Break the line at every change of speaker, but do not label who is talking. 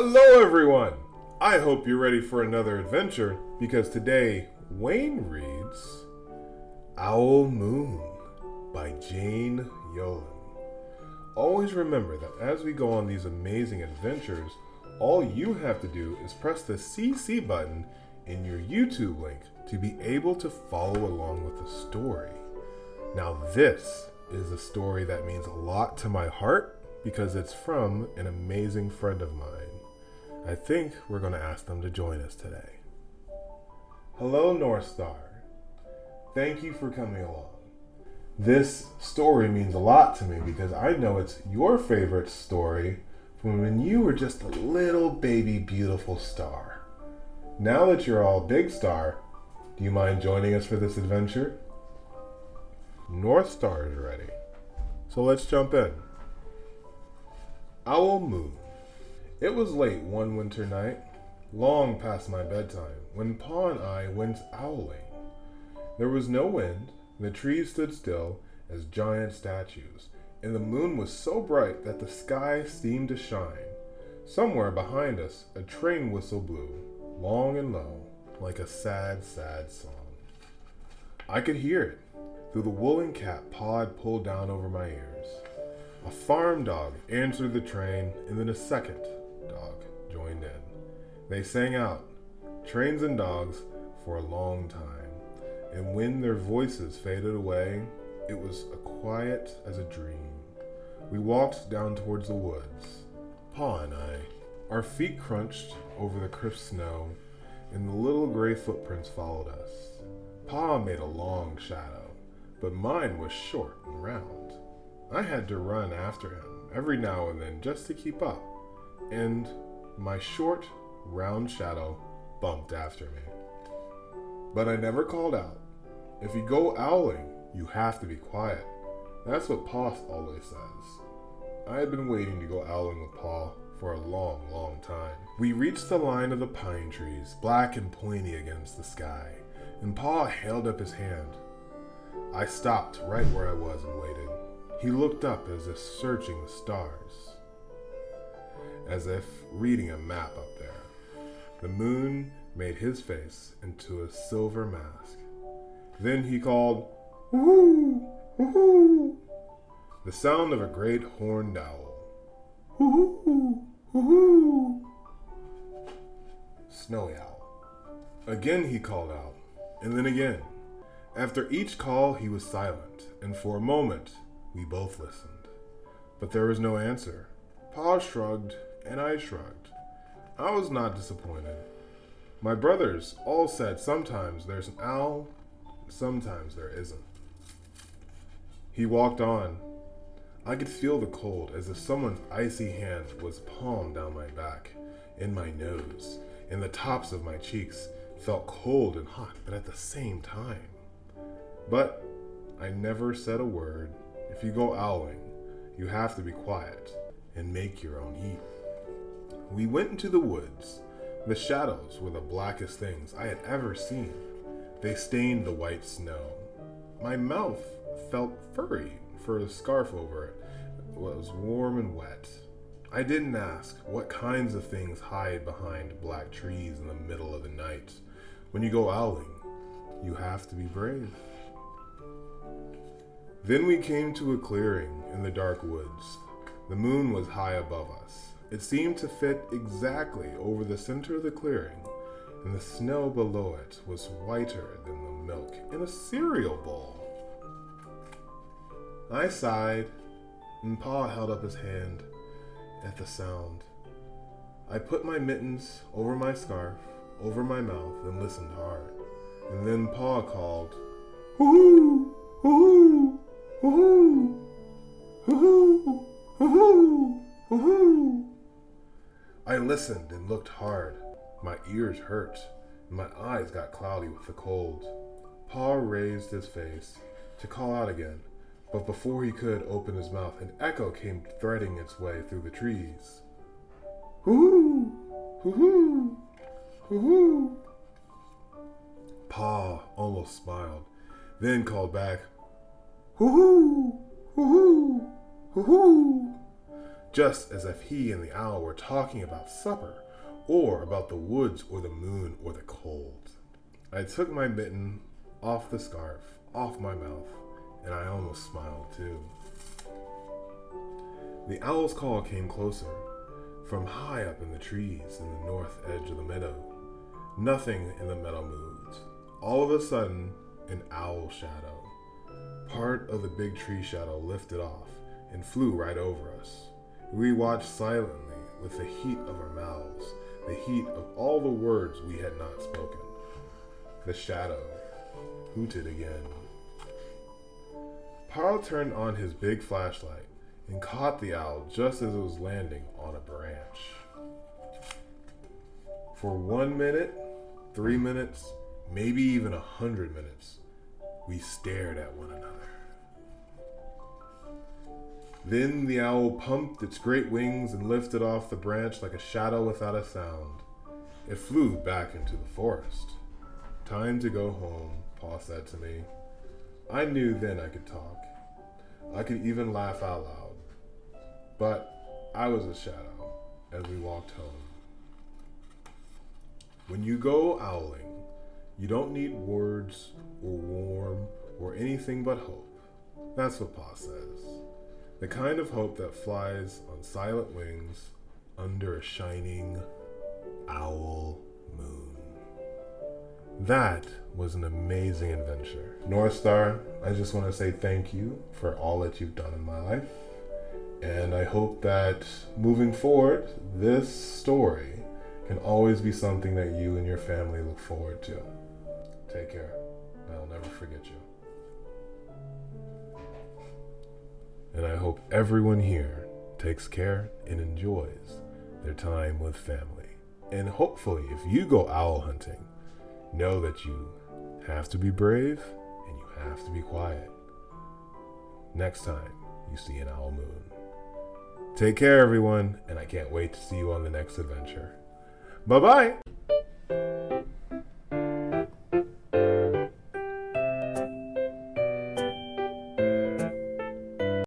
Hello everyone! I hope you're ready for another adventure because today Wayne reads Owl Moon by Jane Yolen. Always remember that as we go on these amazing adventures, all you have to do is press the CC button in your YouTube link to be able to follow along with the story. Now this is a story that means a lot to my heart because it's from an amazing friend of mine. I think we're going to ask them to join us today. Hello, North Star. Thank you for coming along. This story means a lot to me because I know it's your favorite story from when you were just a little baby beautiful star. Now that you're all big star, do you mind joining us for this adventure? North Star is ready. So let's jump in. Owl Moon. It was late one winter night, long past my bedtime, when Pa and I went owling. There was no wind, the trees stood still as giant statues, and the moon was so bright that the sky seemed to shine. Somewhere behind us, a train whistle blew, long and low, like a sad, sad song. I could hear it through the woolen cap Pa had pulled down over my ears. A farm dog answered the train, and then a second dog joined in. They sang out, trains and dogs, for a long time, and when their voices faded away, it was as quiet as a dream. We walked down towards the woods, Pa and I. Our feet crunched over the crisp snow, and the little gray footprints followed us. Pa made a long shadow, but mine was short and round. I had to run after him every now and then just to keep up, and my short, round shadow bumped after me. But I never called out. If you go owling, you have to be quiet. That's what Pa always says. I had been waiting to go owling with Pa for a long, long time. We reached the line of the pine trees, black and pointy against the sky, and Pa held up his hand. I stopped right where I was and waited. He looked up as if searching the stars, as if reading a map up there. The moon made his face into a silver mask. Then he called, "Woo-hoo! Woo-hoo!" The sound of a great horned owl. "Woo-hoo! Woo-hoo!" Snowy owl. Again he called out, and then again. After each call he was silent, and for a moment we both listened. But there was no answer. Pa shrugged, and I shrugged. I was not disappointed. My brothers all said sometimes there's an owl, sometimes there isn't. He walked on. I could feel the cold as if someone's icy hand was palmed down my back, in my nose, and the tops of my cheeks felt cold and hot, but at the same time. But I never said a word. If you go owling, you have to be quiet and make your own heat. We went into the woods. The shadows were the blackest things I had ever seen. They stained the white snow. My mouth felt furry, for the scarf over it was warm and wet. I didn't ask what kinds of things hide behind black trees in the middle of the night. When you go owling, you have to be brave. Then we came to a clearing in the dark woods. The moon was high above us. It seemed to fit exactly over the center of the clearing, and the snow below it was whiter than the milk in a cereal bowl. I sighed, and Pa held up his hand at the sound. I put my mittens over my scarf, over my mouth, and listened hard. And then Pa called, "Woo-hoo! Woo-hoo! Woo-hoo! Woo-hoo! Woo-hoo! Woo-hoo!" I listened and looked hard. My ears hurt, and my eyes got cloudy with the cold. Pa raised his face to call out again, but before he could open his mouth, an echo came threading its way through the trees. "Woo-hoo! Woo-hoo! Woo-hoo!" Pa almost smiled, then called back, "Woo-hoo! Woo-hoo! Woo-hoo!" just as if he and the owl were talking about supper, or about the woods, or the moon, or the cold. I took my mitten off the scarf, off my mouth, and I almost smiled too. The owl's call came closer, from high up in the trees in the north edge of the meadow. Nothing in the meadow moved. All of a sudden, an owl shadow, part of the big tree shadow, lifted off and flew right over us. We watched silently with the heat of our mouths, the heat of all the words we had not spoken. The shadow hooted again. Parl turned on his big flashlight and caught the owl just as it was landing on a branch. For 1 minute, 3 minutes, maybe even 100 minutes, we stared at one another. Then the owl pumped its great wings and lifted off the branch like a shadow without a sound. It flew back into the forest. Time to go home, Pa said to me. I knew then I could talk. I could even laugh out loud. But I was a shadow as we walked home. When you go owling, you don't need words or warm or anything but hope. That's what Pa says. The kind of hope that flies on silent wings under a shining owl moon. That was an amazing adventure. North Star, I just want to say thank you for all that you've done in my life. And I hope that moving forward, this story can always be something that you and your family look forward to. Take care. I'll never forget you. And I hope everyone here takes care and enjoys their time with family. And hopefully, if you go owl hunting, know that you have to be brave and you have to be quiet. Next time you see an owl moon. Take care, everyone, and I can't wait to see you on the next adventure. Bye-bye!